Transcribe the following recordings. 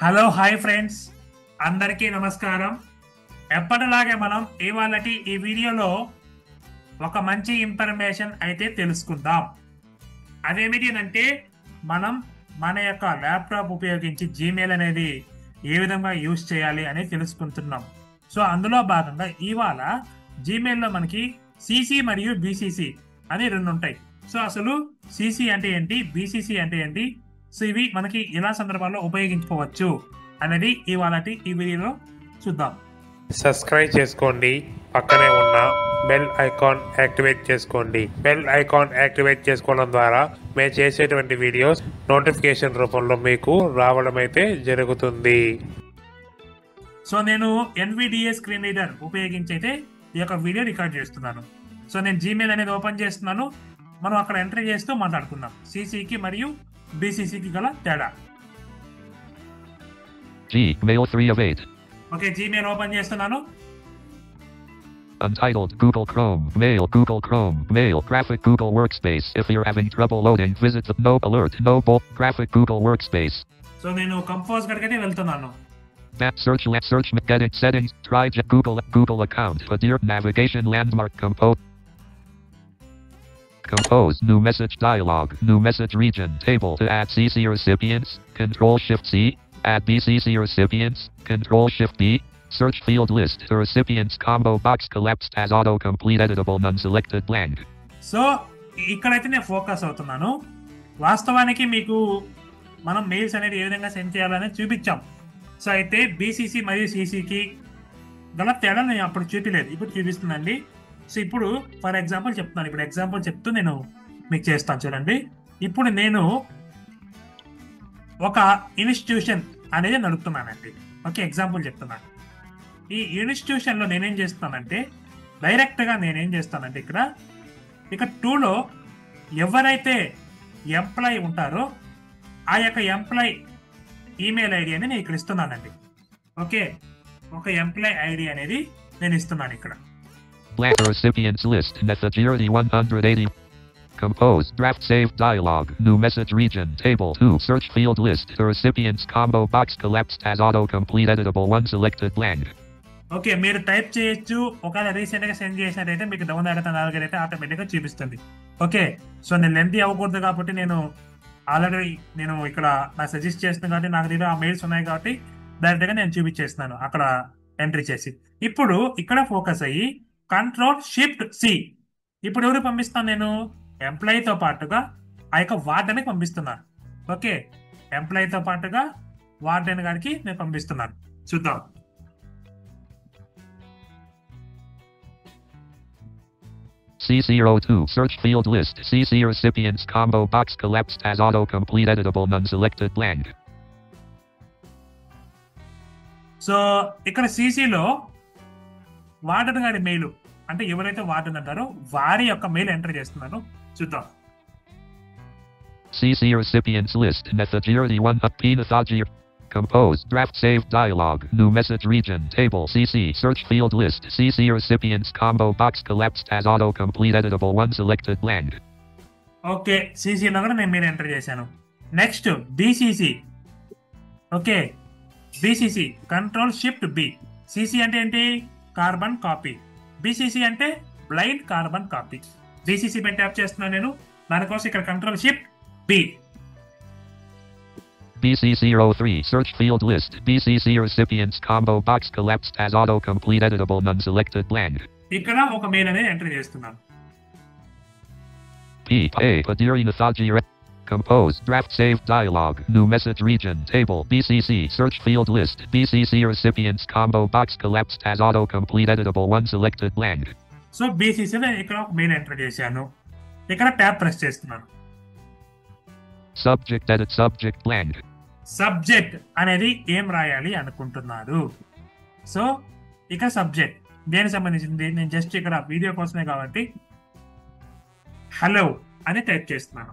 Hello hi friends, అందరికీ నమస్కారం. ఎప్పటిలాగే మనం ఇవాళటి ఈ వీడియోలో ఒక మంచి ఇన్ఫర్మేషన్ అయితే తెలుసుకుందాం. అదేమిటి అంటే మనం మన యొక్క ల్యాప్టాప్ ఉపయోగించి జీమెయిల్ అనేది ఏ విధంగా యూజ్ చేయాలి అనేది తెలుసుకుంటున్నాం. సో అందులో భాగంగా ఇవాళ జీమెయిల్లో మనకి సిసి మరియు బీసీసీ అని రెండు ఉంటాయి. సో అసలు సిసి అంటే ఏంటి, బీసీసీ అంటే ఏంటి, సో ఇవి మనకి ఎలా సందర్భాల్లో ఉపయోగించుకోవచ్చు అనేది ఇవాళటి ఈ వీడియోలో చూద్దాం. సబ్స్క్రైబ్ చేసుకోండి, పక్కనే ఉన్న బెల్ ఐకాన్ యాక్టివేట్ చేసుకోండి. బెల్ ఐకాన్ యాక్టివేట్ చేసుకోవడం ద్వారా మేము చేసేటువంటి వీడియోస్ నోటిఫికేషన్ రూపంలో మీకు రావడం అయితే జరుగుతుంది. సో నేను ఎన్విడిఏ స్క్రీన్ రీడర్ ఉపయోగించి అయితే ఈ యొక్క వీడియో రికార్డ్ చేస్తున్నాను. సో నేను జీమెయిల్ అనేది ఓపెన్ చేస్తున్నాను. మనం అక్కడ ఎంట్రీ చేస్తూ మాట్లాడుకుందాం సిసికి మరియు బీసీసీకి గల తేడా. Gmail 3 of 8. Okay, Gmail open చేస్తున్నాను. Untitled Google Chrome. Mail Google Chrome. Mail Graphic Google Workspace. If you're having trouble loading, visit the No Alert No Bolt Graphic Google Workspace. So నేను compose గడికైతే వెళ్తున్నాను. Search getting settings. Try Google account. Padir navigation landmark compose new message dialog. New message region table to add CC recipients. Control Shift C. Add BCC recipients. Control Shift B. Search field list. The recipients combo box collapsed as autocomplete editable none selected blank. So ఇక్కడైతే నేను focus అవుతున్నాను. వాస్తవానికి మీకు మనం mails అనేది ఏ విధంగా send చేయాలని చూపించాం. సో అయితే బీసీసీ మరియు సిసికి గల తేడా నేను అప్పుడు చూపించలేదు, ఇప్పుడు చూపిస్తుందండి. సో ఇప్పుడు ఫర్ ఎగ్జాంపుల్ చెప్తున్నాను. ఇప్పుడు ఎగ్జాంపుల్ చెప్తూ నేను మీకు చేస్తాను చూడండి. ఇప్పుడు నేను ఒక ఇన్స్టిట్యూషన్ అనేది నడుపుతున్నానండి. ఓకే, ఎగ్జాంపుల్ చెప్తున్నాను. ఈ ఇన్స్టిట్యూషన్లో నేనేం చేస్తానంటే డైరెక్ట్గా నేనేం చేస్తానంటే ఇక్కడ టూలో ఎవరైతే ఎంప్లాయ్ ఉంటారో ఆ యొక్క ఎంప్లాయ్ ఈమెయిల్ ఐడి అని నేను ఇక్కడ ఇస్తున్నానండి. ఓకే, ఒక ఎంప్లాయ్ ఐడి అనేది నేను ఇస్తున్నాను ఇక్కడ. Blank recipients list. Nethagirity 180. Compose. Draft saved dialog. New message region. Table 2. Search field list. The recipients combo box collapsed as autocomplete editable one selected blank. Okay, మీరు type చేయొచ్చు. ఒకవేళ రీసెంట్గా send చేసినట్టయితే మీకు డౌన్ అయితే నాలుగైతే ఆటోమేటిక్గా చూపిస్తుంది. ఓకే, సో నేను లెంతీ అవ్వకూడదు కాబట్టి నేను ఆల్రెడీ నేను ఇక్కడ నాకు సజెస్ట్ చేస్తున్నాను కాబట్టి నాకు దగ్గర ఆ మెయిల్స్ ఉన్నాయి కాబట్టి డైరెక్ట్గా నేను చూపించేస్తున్నాను అక్కడ ఎంట్రీ చేసి. ఇప్పుడు ఇక్కడ ఫోకస్ అయ్యి కంట్రోల్ షిఫ్ట్ సి. ఇప్పుడు ఎవరు పంపిస్తాను, నేను ఎంప్లాయీతో పాటుగా ఆ యొక్క వార్డెన్కి పంపిస్తున్నాను. ఓకే, ఎంప్లాయీతో పాటుగా వార్డెన్ గారికి నేను పంపిస్తున్నాను. చూద్దాం. C02. Search field list. CC recipients combo box collapsed as autocomplete editable none selected blank. So ఇక్కడ సిసిలో వార్డెన్ గారి మెయిల్ అంటే ఎవరైతే వార్డెన్ అంటారో వారి యొక్క మెయిల్ ఎంటర్ చేస్తున్నాను. చూద్దాం. CC recipients list. Nethagirity 1 P. Nethagir. Compose. Draft saved dialog. New message region. Table CC. Search field list. CC recipients combo box collapsed as autocomplete editable one selected blank. Okay, సిసిలో కూడా నేను mail enter చేశాను. Next BCC. Okay, BCC control shift B. CC అంటే ఏంటి, carbon copy. BCC అంటే blind carbon copy. BCC పైన tap చేస్తున్నాను నేను. దానికోసం ఇక్కడ control shift B. BC03. Search field list. BCC recipients combo box collapsed as autocomplete editable none selected blank. ఇక్కడ ఒక మెయిల్ అనేది ఎంటర్ చేస్తున్నాను. P. A. Padiri Nethagir. Compose. Draft saved dialog. New message region. Table BCC. Search field list. BCC recipients combo box collapsed as autocomplete editable one selected blank. So బీసీసీలో ఇక్కడ ఒక mail enter చేశాను. ఇక్కడ tap press చేస్తున్నాను. Subject edit subject blank. Subject అనేది ఏం రాయాలి అనుకుంటున్నారు. సో ఇక సబ్జెక్ట్ దేనికి సంబంధించింది, నేను జస్ట్ ఇక్కడ వీడియో కోసమే కాబట్టి హలో అని టైప్ చేస్తున్నాను.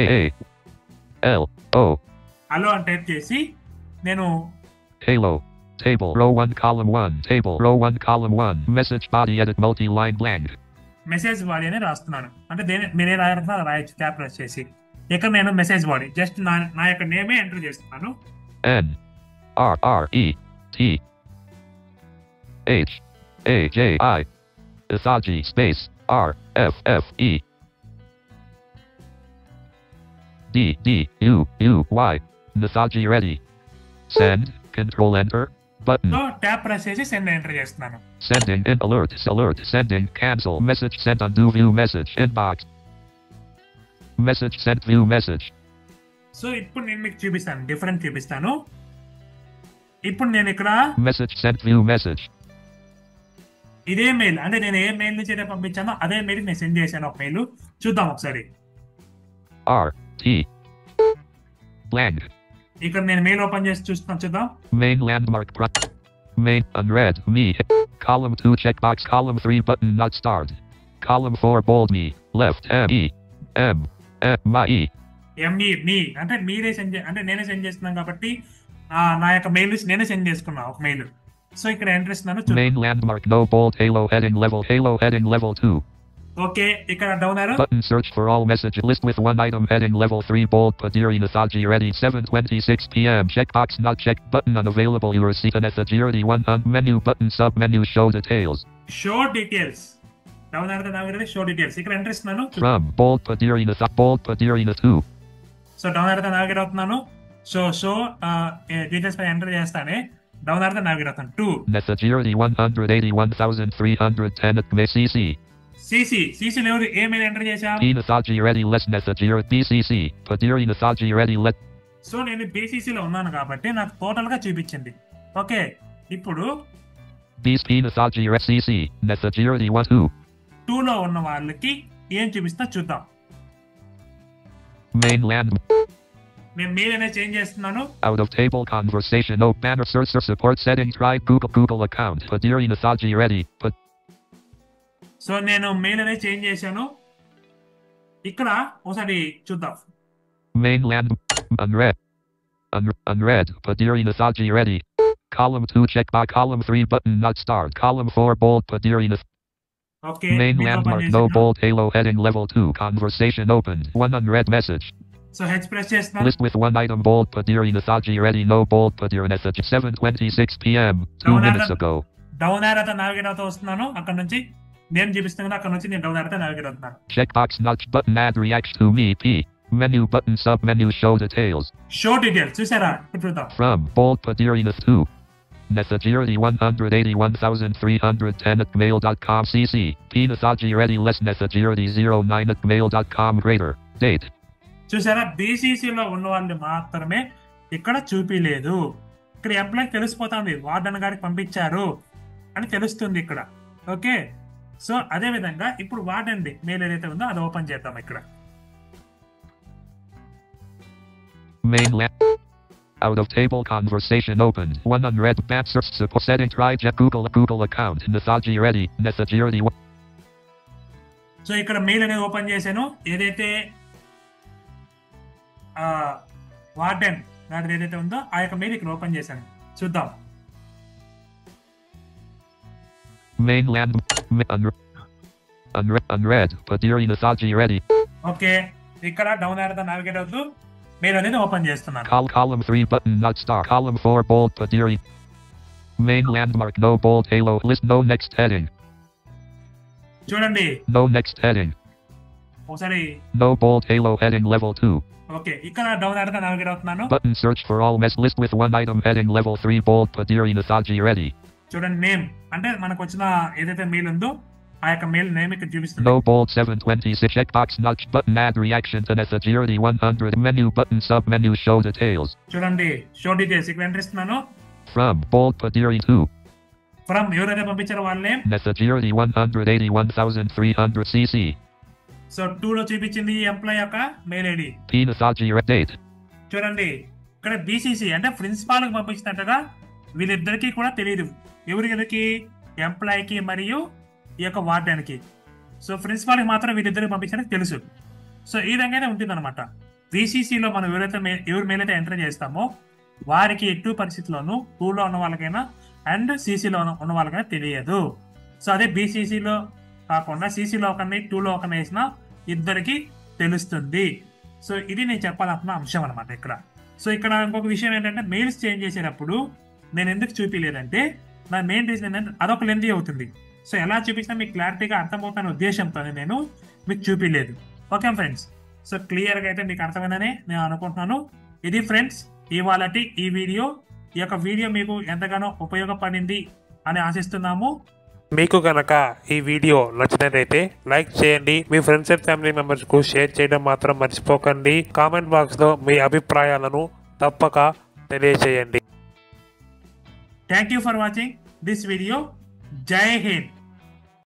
A. L. O. హలో అని టైప్ చేసి నేను Halo. Table row 1 column 1. Table row 1 column 1. Message body edit multi-line blank. Message body అని రాస్తున్నాను. అంటే మీరే రాయాలంటే రాయొచ్చు ట్యాప్ ప్రెస్ చేసి. ఇక్కడ నేను మెసేజ్ బాడీ జస్ట్ నా యొక్క నేమే ఎంటర్ చేస్తున్నాను. N R R E T H A J I Ithaji space R F F E D D U U Y Nithaji ready. Send. Control enter. Button. So tap press చేసి send enter చేస్తున్నాను. Sending in alert. Sending. Cancel. Message sent. Undo view message. Inbox. Message sent. View message. So ఇప్పుడు నేను మీకు చూపిస్తాను, different చూపిస్తాను. ఇప్పుడు నేను ఇక్కడ Message sent. View message. ఇదే మెయిల్ అంటే నేను ఏ మెయిల్ నుంచి అయితే పంపించానో అదే మెయిల్ నేను సెండ్ చేశాను. ఒక మెయిల్ చూద్దాం ఒకసారి. R T blank. ఇక్కడ నేను మెయిల్ ఓపెన్ చేసి చూద్దాం. Main landmark. Main unread. Me. Column 2 checkbox. Column 3 button not starred. Column 4 bold me. Left M E M my E. మీ అంటే మీరే సెండ్ అంటే నేనే సెండ్ చేస్తున్నాను కాబట్టి నా యొక్క మెయిల్ నేనే సెండ్ చేసుకున్నా ఒక మెయిల్. సో ఇక్కడ ఎంటర్ ఇస్తున్నాను. Main landmark. No bold. Halo heading level 2. Okay, ఇక్కడ డౌన్ ఆరో Button search for all message list with one item heading level 3 bold Padiri Nathaji ready 7:26 p.m. Checkbox not checked button unavailable. You receive an Nathaji 1 menu button sub menu show details. Show details down ఆరో navigate show details ఇక్కడ enter ఇస్తున్నాను. From bold Padiri na 2. So down ఆరో navigate అవుతున్నాను. Show details పై enter చేస్తానే down ఆరో navigate అవుతాను. 2 Nathaji 181,310 CC. CC ఎవరు ఏ mail enter చేశాం? P Nathaji ready less Nathaji BCC Padiri Nathaji ready let. So నేను బీసీసీ లో ఉన్నాను కాబట్టి నాకు టోటల్ గా చూపించింది. ఓకే, ఇప్పుడు P Nathaji CC Nathaji 1 2 లో ఉన్న వాళ్ళకి ఏం చూపిస్తా చూద్దాం. Mainland. నేను మెయిల్ అనేది చేంజ్ చేస్తున్నాను. Out of table conversation. No banner search support setting. Try Google account. Padiri Nathaji ready. So నేను మెయిల్ అనేది చేంజ్ చేశాను. ఇక్కడ ఒకసారి చూద్దాం. Mainland unread Padiri Nathaji ready. Column 2 checkbox. Column 3 button not starred. Column 4 bold Padiri okay, main landmark. No bold Halo heading level 2 conversation opened. One unread message. So H press చేస్తున్నాను. List with one item bold Padiri Nathaji ready. No bold Padiri Nathaji 7:26 p.m. 2 minutes ago. Down ఆరో navigate అవుతూ వస్తున్నాను. అక్కడ నుంచి నేను చూపిస్తున్నాను, అక్కడ నుంచి నేను డౌన్ ఆరో నావిగేట్ అవుతున్నాను. Checkbox notch button add react to me P. Menu button sub menu show details. Show details చూసారా? ఇప్పుడు చూద్దాం. From bold Padiri 2. Nathaji 181,310 at mail.com CC. P Nathaji ready less Nathaji 09 at mail.com greater. Date. చూసారా, బీసీసీలో ఉన్న వాళ్ళు మాత్రమే ఇక్కడ చూపిలేదు. ఇక్కడ employee తెలిసిపోతుంది వార్డెన్ గారికి పంపించారు అని తెలుస్తుంది ఇక్కడ. ఓకే, సో అదే విధంగా ఇప్పుడు వార్డెన్ మెయిల్ ఏదైతే ఉందో అది ఓపెన్ చేద్దాం. ఇక్కడ Mainland. Out of table conversation opened. One unread bat search support setting. Try Google account. Nathaji ready. Nathaji 1. So ఇక్కడ మెయిల్ అనేది ఓపెన్ చేశాను. ఏదైతే వార్డెన్ దాని ఏదైతే ఉందో ఆ యొక్క మెయిల్ ఇక్కడ ఓపెన్ చేశాను. చూద్దాం. Mainland unread Padiri Nathaji ready. Okay, ఇక్కడ డౌన్ ఆరో నావిగేట్ అవుతూ మెయిల్ అనేది ఓపెన్ చేస్తున్నాను. Column 3 button not star. Column 4 bold Padiri. Main landmark. No bold Halo list. No next heading. చూడండి, No next heading. ఒకసారి No bold Halo heading level 2. Okay, ఇక్కడ down ఆరో navigate అవుతున్నాను. Button search for all mess list with one item heading level 3 bold Padiri Nathaji ready. చూడండి, name అంటే మనకు వచ్చిన ఏదైతే మెయిల్ ఉందో ఆ యొక్క మెయిల్ నేమ్ ఇక్కడ చూపిస్తుంది. No bold 7:26 checkbox notch button add reaction to Nathaji 100 menu button sub menu show details. చూడండి, షో డీటెయిల్స్ ఇక్కడ ఎంటర్ ఇస్తున్నాను. From bold Padiri 2. ఫ్రమ్ ఎవరైతే పంపించారో వాళ్ళ నేమ్ Nathaji 181,300 CC. సో 2 లో చూపించింది ఈ ఎంప్లాయ్ యొక్క mail ID. P Nathaji date. చూడండి, ఇక్కడ బీసీసీ అంటే ప్రిన్సిపాల్ కి పంపించినట్టుగా వీళ్ళిద్దరికి కూడా తెలియదు. ఎవరికి? ఎంప్లాయ్కి మరియు ఈ యొక్క వార్డెన్కి. సో ప్రిన్సిపాల్కి మాత్రం వీళ్ళిద్దరికి పంపించడానికి తెలుసు. సో ఈ విధంగానే ఉంటుంది అనమాట. బీసీసీలో మనం ఎవరి మెయిల్ అయితే ఎంటర్ చేస్తామో వారికి ఎటు పరిస్థితుల్లోనూ 2లో ఉన్న వాళ్ళకైనా అండ్ సీసీలో ఉన్న వాళ్ళకైనా తెలియదు. సో అదే బీసీసీలో కాకుండా సీసీలో ఒకరిని 2లో ఒకరిని వేసినా ఇద్దరికి తెలుస్తుంది. సో ఇది నేను చెప్పాలనుకున్న అంశం అనమాట ఇక్కడ. సో ఇక్కడ ఇంకొక విషయం ఏంటంటే మెయిల్స్ చేంజ్ చేసేటప్పుడు నేను ఎందుకు చూపించలేదంటే నా మెయిన్ రీజన్ ఏంటంటే అదొక లెంతీ అవుతుంది. సో ఎలా చూపించినా మీకు క్లారిటీగా అర్థమవుతున్న ఉద్దేశంతో నేను మీకు చూపించలేదు. ఓకే ఫ్రెండ్స్, సో క్లియర్గా అయితే మీకు అర్థమైందని నేను అనుకుంటున్నాను. ఇది ఫ్రెండ్స్ ఇవాళటి ఈ వీడియో. ఈ యొక్క వీడియో మీకు ఎంతగానో ఉపయోగపడింది అని ఆశిస్తున్నాము. మీకు కనుక ఈ వీడియో నచ్చినట్లయితే లైక్ చేయండి, మీ ఫ్రెండ్స్ అండ్ ఫ్యామిలీ మెంబర్స్ కు షేర్ చేయడం మాత్రం మర్చిపోకండి. కామెంట్ బాక్స్ లో మీ అభిప్రాయాలను తప్పక తెలియజేయండి. Thank you for watching this video. జై హింద్.